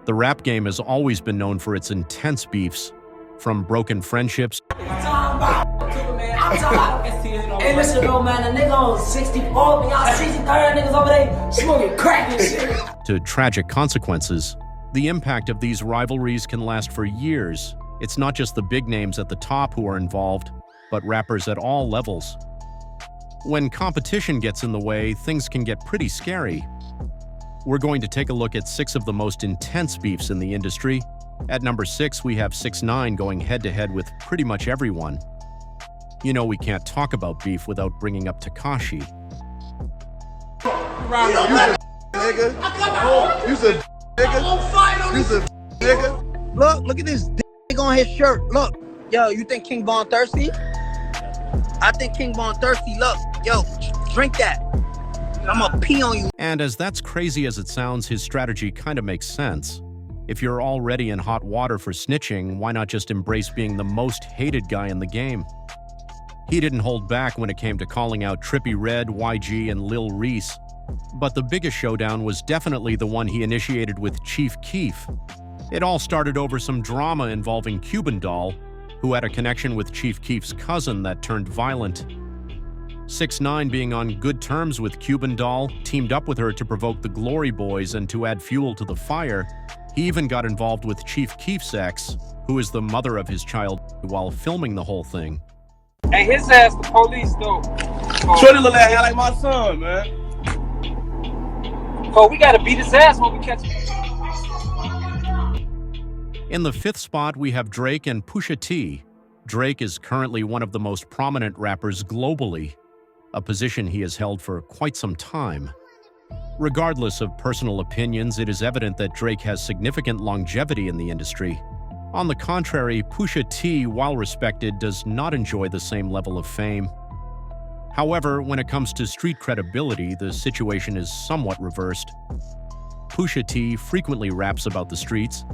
The rap game has always been known for its intense beefs, from broken friendships Hey, listen, bro, man, the nigga on 64, but y'all 63rd niggas over there smoking crack and shit. to tragic consequences. The impact of these rivalries can last for years. It's not just the big names at the top who are involved, but rappers at all levels. When competition gets in the way, things can get pretty scary. We're going to take a look at 6 of the most intense beefs in the industry. At number 6, we have 6ix9ine going head-to-head with pretty much everyone. You know we can't talk about beef without bringing up Tekashi. Nigga. You said nigga. You said nigga. Look at this dick on his shirt. Look. Yo, you think King Von thirsty? I think King Von thirsty. Look. Yo, drink that. I'ma pee on you. And as that's crazy as it sounds, his strategy kind of makes sense. If you're already in hot water for snitching, why not just embrace being the most hated guy in the game? He didn't hold back when it came to calling out Trippie Redd, YG, and Lil Reese. But the biggest showdown was definitely the one he initiated with Chief Keef. It all started over some drama involving Cuban Doll, who had a connection with Chief Keef's cousin that turned violent. 6ix9ine, being on good terms with Cuban Doll, teamed up with her to provoke the Glory Boys and to add fuel to the fire. He even got involved with Chief Keef's ex, who is the mother of his child, while filming the whole thing. Hey, his ass the police, though. Shorty look like my son, man. Oh, we gotta beat his ass when we catch him. In the 5th spot, we have Drake and Pusha T. Drake is currently one of the most prominent rappers globally, a position he has held for quite some time. Regardless of personal opinions, it is evident that Drake has significant longevity in the industry. On the contrary, Pusha T, while respected, does not enjoy the same level of fame. However, when it comes to street credibility, the situation is somewhat reversed. Pusha T frequently raps about the streets,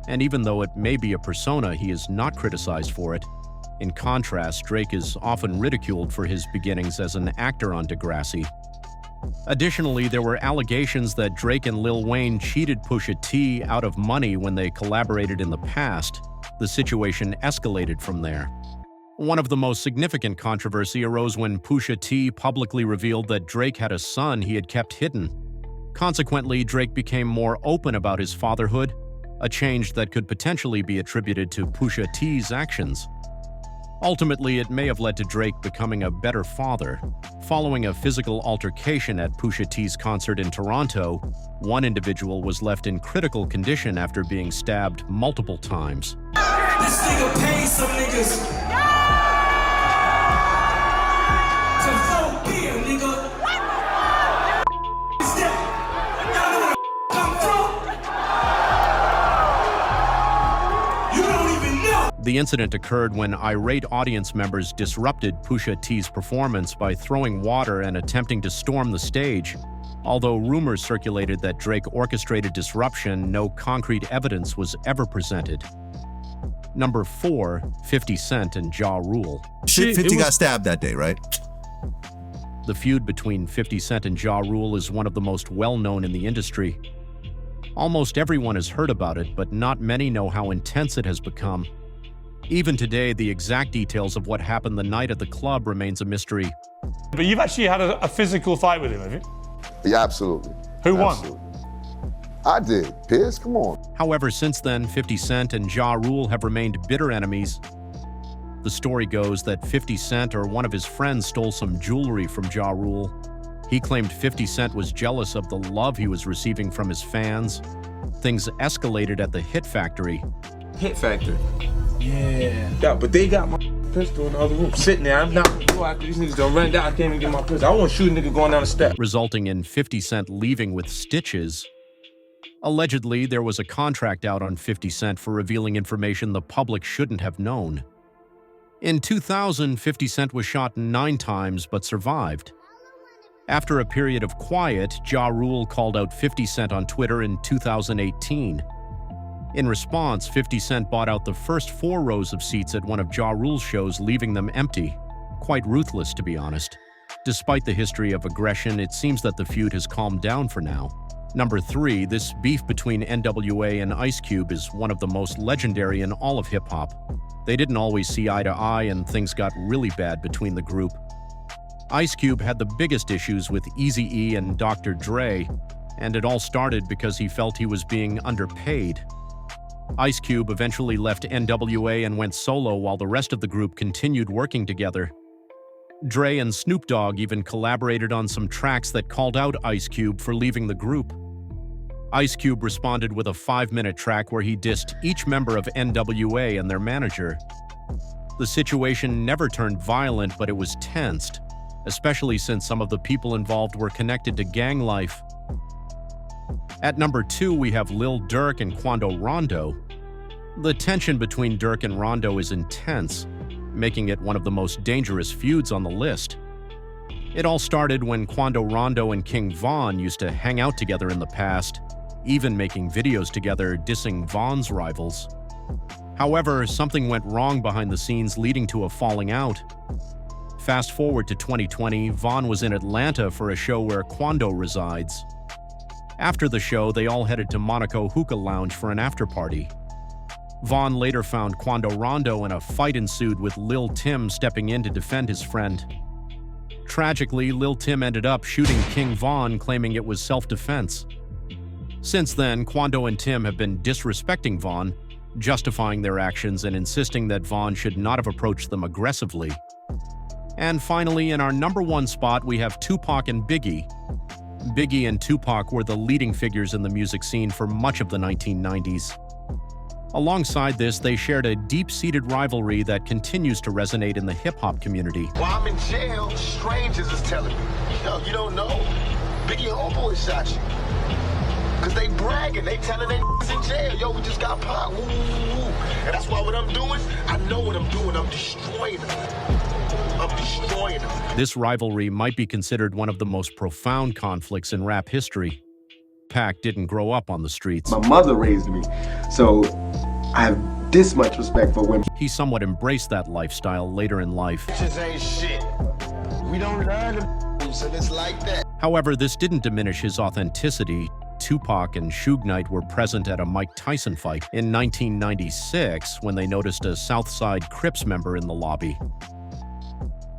and even though it may be a persona, he is not criticized for it. In contrast, Drake is often ridiculed for his beginnings as an actor on Degrassi. Additionally, there were allegations that Drake and Lil Wayne cheated Pusha T out of money when they collaborated in the past. The situation escalated from there. One of the most significant controversy arose when Pusha T publicly revealed that Drake had a son he had kept hidden. Consequently, Drake became more open about his fatherhood, a change that could potentially be attributed to Pusha T's actions. Ultimately, it may have led to Drake becoming a better father. Following a physical altercation at Pusha T's concert in Toronto, one individual was left in critical condition after being stabbed multiple times. This nigga paid some niggas to vote beer, nigga. Y'all know where the come from? You don't even know. The incident occurred when irate audience members disrupted Pusha T's performance by throwing water and attempting to storm the stage. Although rumors circulated that Drake orchestrated disruption, no concrete evidence was ever presented. Number 4, 50 Cent and Ja Rule. 50 got stabbed that day, right? The feud between 50 Cent and Ja Rule is one of the most well-known in the industry. Almost everyone has heard about it, but not many know how intense it has become. Even today, the exact details of what happened the night at the club remains a mystery. But you've actually had a physical fight with him, have you? Yeah, absolutely. Who won? Absolutely. I did. Piers, come on. However, since then, 50 Cent and Ja Rule have remained bitter enemies. The story goes that 50 Cent or one of his friends stole some jewelry from Ja Rule. He claimed 50 Cent was jealous of the love he was receiving from his fans. Things escalated at the Hit Factory. Hit Factory? Yeah, but they got my pistol in the other room sitting there. I'm not gonna go after these niggas don't run down. I can't even get my pistol. I want to shoot a nigga going down the step. Resulting in 50 Cent leaving with stitches. Allegedly, there was a contract out on 50 Cent for revealing information the public shouldn't have known. In 2000, 50 Cent was shot 9 times but survived. After a period of quiet, Ja Rule called out 50 Cent on Twitter in 2018. In response, 50 Cent bought out the first 4 rows of seats at one of Ja Rule's shows, leaving them empty. Quite ruthless, to be honest. Despite the history of aggression, it seems that the feud has calmed down for now. Number 3, this beef between NWA and Ice Cube is one of the most legendary in all of hip-hop. They didn't always see eye to eye, and things got really bad between the group. Ice Cube had the biggest issues with Eazy-E and Dr. Dre, and it all started because he felt he was being underpaid. Ice Cube eventually left NWA and went solo while the rest of the group continued working together. Dre and Snoop Dogg even collaborated on some tracks that called out Ice Cube for leaving the group. Ice Cube responded with a 5-minute track where he dissed each member of NWA and their manager. The situation never turned violent, but it was tensed, especially since some of the people involved were connected to gang life. At number 2, we have Lil Durk and Quando Rondo. The tension between Durk and Rondo is intense, making it one of the most dangerous feuds on the list. It all started when Quando Rondo and King Von used to hang out together in the past, even making videos together dissing Von's rivals. However, something went wrong behind the scenes, leading to a falling out. Fast forward to 2020, Von was in Atlanta for a show where Quando resides. After the show, they all headed to Monaco Hookah Lounge for an after-party. Von later found Quando Rondo and a fight ensued with Lil Tim stepping in to defend his friend. Tragically, Lil Tim ended up shooting King Von, claiming it was self-defense. Since then, Quando and Tim have been disrespecting Von, justifying their actions and insisting that Von should not have approached them aggressively. And finally, in our number 1 spot, we have Tupac and Biggie. Biggie and Tupac were the leading figures in the music scene for much of the 1990s. Alongside this, they shared a deep-seated rivalry that continues to resonate in the hip-hop community. While I'm in jail, strangers is telling me, yo, you don't know, Biggie and homeboy shot you. Cause they bragging, they telling they in jail, yo, we just got popped, woo, woo, woo. And that's why what I'm doing, I know what I'm doing, I'm destroying them. I'm destroying them. This rivalry might be considered one of the most profound conflicts in rap history. Pac didn't grow up on the streets. My mother raised me, so I have this much respect for women. He somewhat embraced that lifestyle later in life. Bitches ain't shit. We don't learn them, so it's like that. However, this didn't diminish his authenticity. Tupac and Suge Knight were present at a Mike Tyson fight in 1996 when they noticed a Southside Crips member in the lobby.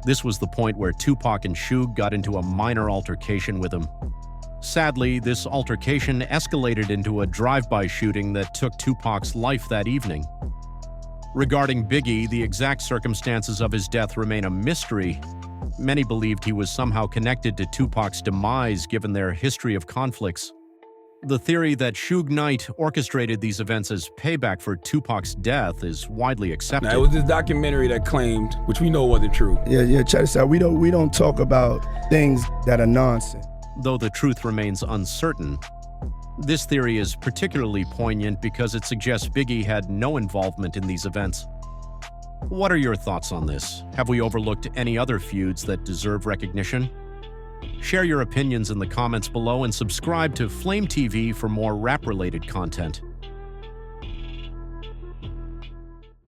This was the point where Tupac and Suge got into a minor altercation with him. Sadly, this altercation escalated into a drive-by shooting that took Tupac's life that evening. Regarding Biggie, the exact circumstances of his death remain a mystery. Many believed he was somehow connected to Tupac's demise given their history of conflicts. The theory that Suge Knight orchestrated these events as payback for Tupac's death is widely accepted. Now, it was this documentary that claimed, which we know wasn't true. Yeah, check this out. We don't talk about things that are nonsense. Though the truth remains uncertain. This theory is particularly poignant because it suggests Biggie had no involvement in these events. What are your thoughts on this? Have we overlooked any other feuds that deserve recognition? Share your opinions in the comments below and subscribe to Flame TV for more rap-related content.